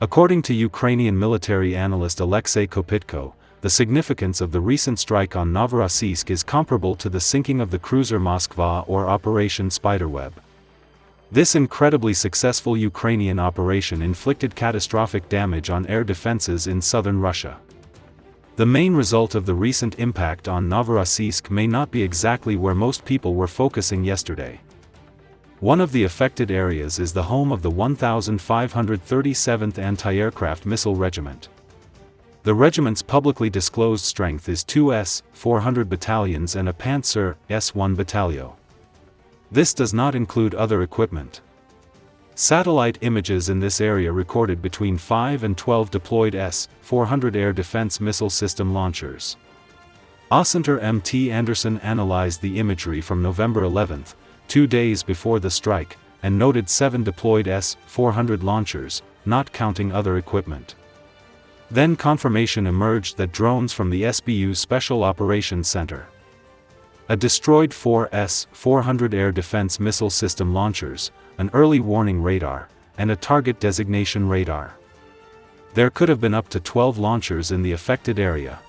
According to Ukrainian military analyst Alexey Kopytko, the significance of the recent strike on Novorossiysk is comparable to the sinking of the cruiser Moskva or Operation Spiderweb. This incredibly successful Ukrainian operation inflicted catastrophic damage on air defenses in southern Russia. The main result of the recent impact on Novorossiysk may not be exactly where most people were focusing yesterday. One of the affected areas is the home of the 1537th Anti-Aircraft Missile Regiment. The regiment's publicly disclosed strength is 2 S-400 battalions and a Panzer S-1 battalion. This does not include other equipment. Satellite images in this area recorded between 5 and 12 deployed S-400 air defense missile system launchers. Aucenter M.T. Anderson analyzed the imagery from November 11, 2 days before the strike, and noted 7 deployed S-400 launchers, not counting other equipment. Then confirmation emerged that drones from the SBU Special Operations Center, a destroyed 4 S-400 air defense missile system launchers, an early warning radar, and a target designation radar. There could have been up to 12 launchers in the affected area.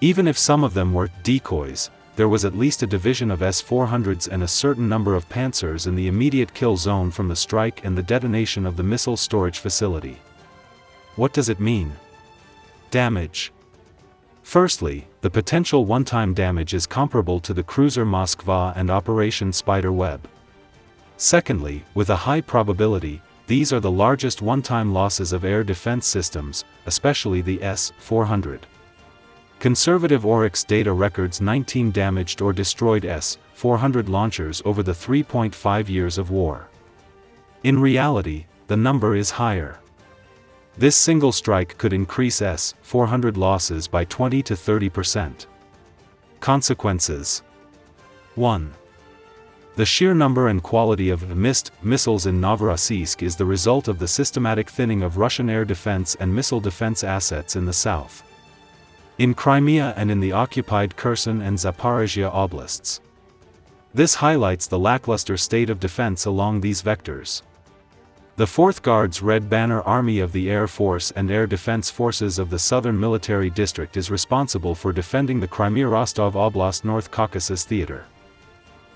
Even if some of them were decoys, there was at least a division of S-400s and a certain number of Panzers in the immediate kill zone from the strike and the detonation of the missile storage facility. What does it mean? Damage. Firstly, the potential one-time damage is comparable to the cruiser Moskva and Operation Spiderweb. Secondly, with a high probability, these are the largest one-time losses of air defense systems, especially the S-400. Conservative Oryx data records 19 damaged or destroyed S-400 launchers over the 3.5 years of war. In reality, the number is higher. This single strike could increase S-400 losses by 20 to 30%. Consequences. 1. The sheer number and quality of missed missiles in Novorossiysk is the result of the systematic thinning of Russian air defense and missile defense assets in the south, in Crimea and in the occupied Kherson and Zaporizhzhia Oblasts. This highlights the lackluster state of defense along these vectors. The 4th Guards Red Banner Army of the Air Force and Air Defense Forces of the Southern Military District is responsible for defending the Crimea-Rostov Oblast-North Caucasus theater.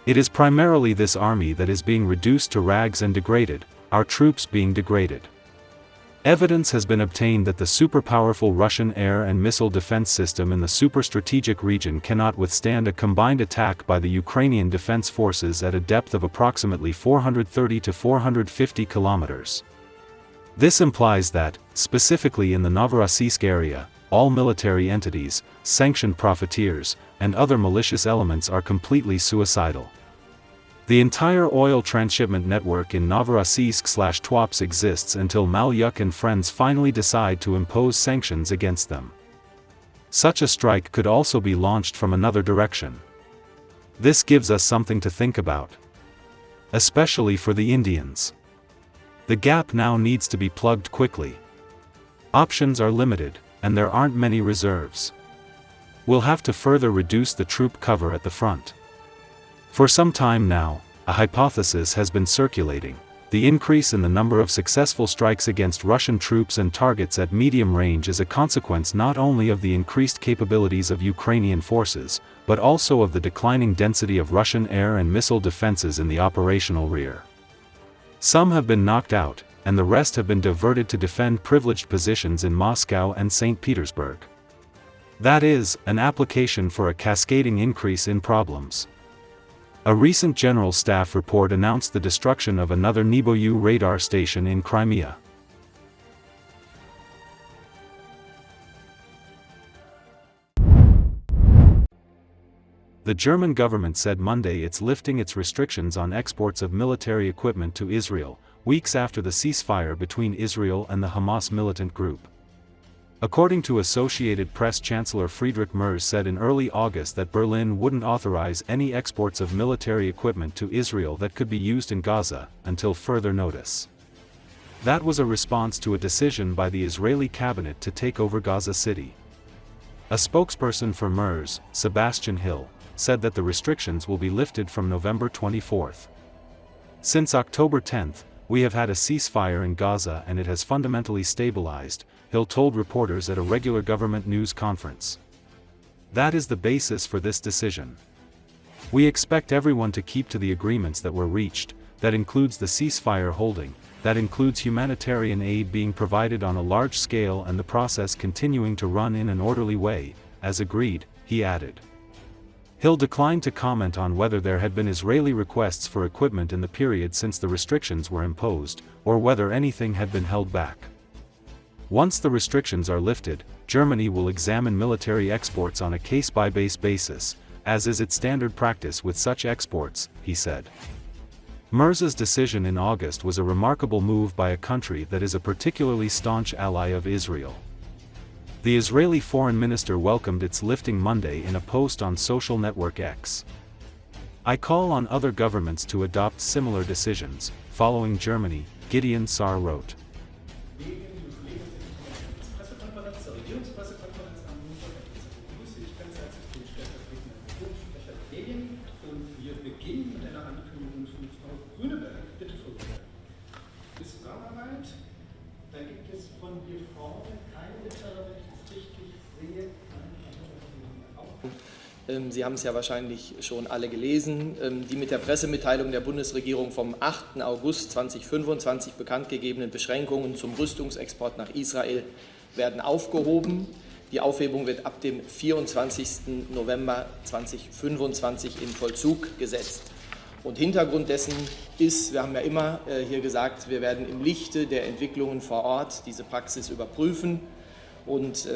It is primarily this army that is being reduced to rags and degraded, our troops being degraded. Evidence has been obtained that the super-powerful Russian air and missile defense system in the super-strategic region cannot withstand a combined attack by the Ukrainian Defense Forces at a depth of approximately 430 to 450 kilometers. This implies that, specifically in the Novorossiysk area, all military entities, sanctioned profiteers, and other malicious elements are completely suicidal. The entire oil transshipment network in Novorossiysk/Tuapse exists until Malyuk and Friends finally decide to impose sanctions against them. Such a strike could also be launched from another direction. This gives us something to think about, especially for the Indians. The gap now needs to be plugged quickly. Options are limited, and there aren't many reserves. We'll have to further reduce the troop cover at the front. For some time now, a hypothesis has been circulating: the increase in the number of successful strikes against Russian troops and targets at medium range is a consequence not only of the increased capabilities of Ukrainian forces, but also of the declining density of Russian air and missile defenses in the operational rear. Some have been knocked out, and the rest have been diverted to defend privileged positions in Moscow and St. Petersburg. That is, an application for a cascading increase in problems. A recent General Staff report announced the destruction of another Niboyu radar station in Crimea. The German government said Monday it's lifting its restrictions on exports of military equipment to Israel, weeks after the ceasefire between Israel and the Hamas militant group. According to Associated Press, Chancellor Friedrich Merz said in early August that Berlin wouldn't authorize any exports of military equipment to Israel that could be used in Gaza, until further notice. That was a response to a decision by the Israeli cabinet to take over Gaza City. A spokesperson for Merz, Sebastian Hill, said that the restrictions will be lifted from November 24. Since October 10, "We have had a ceasefire in Gaza and it has fundamentally stabilized," Hill told reporters at a regular government news conference. "That is the basis for this decision. We expect everyone to keep to the agreements that were reached, that includes the ceasefire holding, that includes humanitarian aid being provided on a large scale and the process continuing to run in an orderly way, as agreed," he added. Hill declined to comment on whether there had been Israeli requests for equipment in the period since the restrictions were imposed, or whether anything had been held back. Once the restrictions are lifted, Germany will examine military exports on a case-by-case basis, as is its standard practice with such exports, he said. Mirza's decision in August was a remarkable move by a country that is a particularly staunch ally of Israel. The Israeli foreign minister welcomed its lifting Monday in a post on social network X. "I call on other governments to adopt similar decisions," following Germany, Gideon Saar wrote. Sie haben es ja wahrscheinlich schon alle gelesen. Die mit der Pressemitteilung der Bundesregierung vom 8. August 2025 bekannt gegebenen Beschränkungen zum Rüstungsexport nach Israel werden aufgehoben. Die Aufhebung wird ab dem 24. November 2025 in Vollzug gesetzt. Und Hintergrund dessen ist, wir haben ja immer hier gesagt, wir werden im Lichte der Entwicklungen vor Ort diese Praxis überprüfen. Und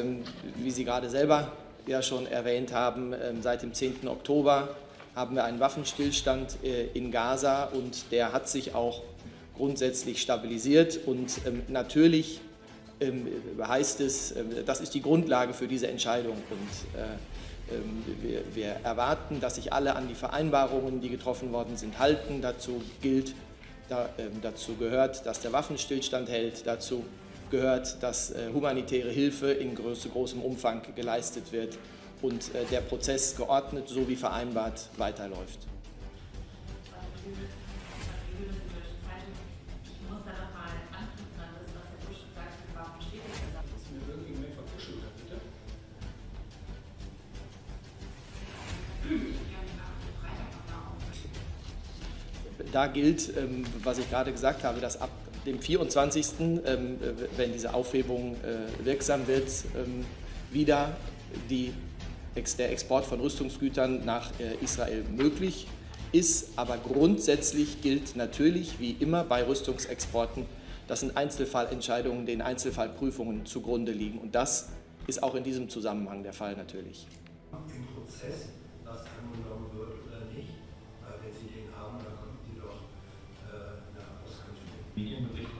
wie Sie gerade selber ja schon erwähnt haben, seit dem 10. Oktober haben wir einen Waffenstillstand in Gaza und der hat sich auch grundsätzlich stabilisiert. Und natürlich heißt es, das ist die Grundlage für diese Entscheidung. Und wir erwarten, dass sich alle an die Vereinbarungen, die getroffen worden sind, halten. Dazu gehört, dass der Waffenstillstand hält. Dazu gehört, dass humanitäre Hilfe in großem Umfang geleistet wird und der Prozess geordnet, so wie vereinbart, weiterläuft. Da gilt, was ich gerade gesagt habe, dass ab dem 24., wenn diese Aufhebung wirksam wird, wieder der Export von Rüstungsgütern nach Israel möglich ist. Aber grundsätzlich gilt natürlich, wie immer bei Rüstungsexporten, dass in Einzelfallentscheidungen den Einzelfallprüfungen zugrunde liegen. Und das ist auch in diesem Zusammenhang der Fall natürlich. Im Prozess, was angenommen wird oder nicht, wenn Sie den haben, dann kommen Sie doch nach Auskünften. Medienbericht